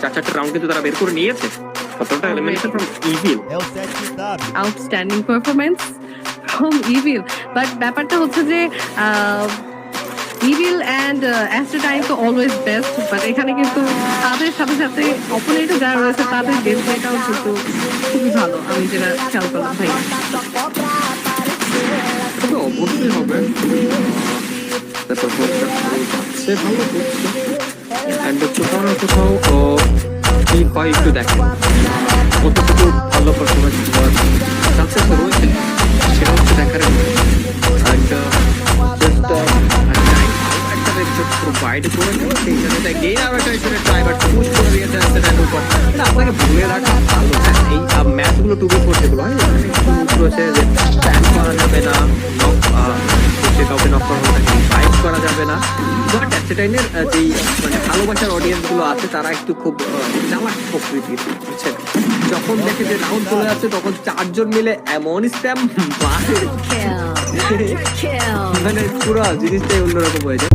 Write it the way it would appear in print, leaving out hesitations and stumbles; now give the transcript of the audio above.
চারটা রাউন্ড কিন্তু তারা বের করে নিয়েছে। কতটা elimination from evil, outstanding performance from evil. But ব্যাপারটা হচ্ছে যে ইভিল অ্যান্ড অ্যাস্ট্রোটাইন তো অলওয়েজ বেস্ট, বাট এখানে কিন্তু তাদের সাথে সাথে অপোনেন্টও যারা রয়েছে তাদের গেম প্লেটাও কিন্তু খুবই ভালো, আমি যেটা খেয়াল করলাম ভাই। তবে অবশ্যই হবে, তারপর সে ভালো করছে অ্যান্ড কোথাও না কোথাও কি হয় একটু দেখেন কতটুকু ভালো পারফরমেন্স দেওয়ার চান্সেস রয়েছে সেটা হচ্ছে দেখার। প্রোভাইড করে দেবো সেই সাথে গেইন আবার একটা ড্রাইভার পুশ করে দিয়েছে উপর। আপনাকে ভুলে রাখা ভালো। হ্যাঁ, এই ম্যাচগুলো টুবি করতে গুলো হয় এখানে একটু রয়েছে যে প্ল্যান করা যাবে না, নক সে কাউকে নক করা হবে না, ফাইট করা যাবে না। বাট অ্যাসেটাইনের যেই মানে ভালোবাসার অডিয়েন্স গুলো আছে তারা একটু খুব চালাক প্রকৃতির, বুঝছেন। যখন দেখে যে রাউন্ড চলে যাচ্ছে তখন চারজন মিলে এমন স্প্যাম মানে পুরো জিনিসটাই অন্যরকম হয়ে যায়।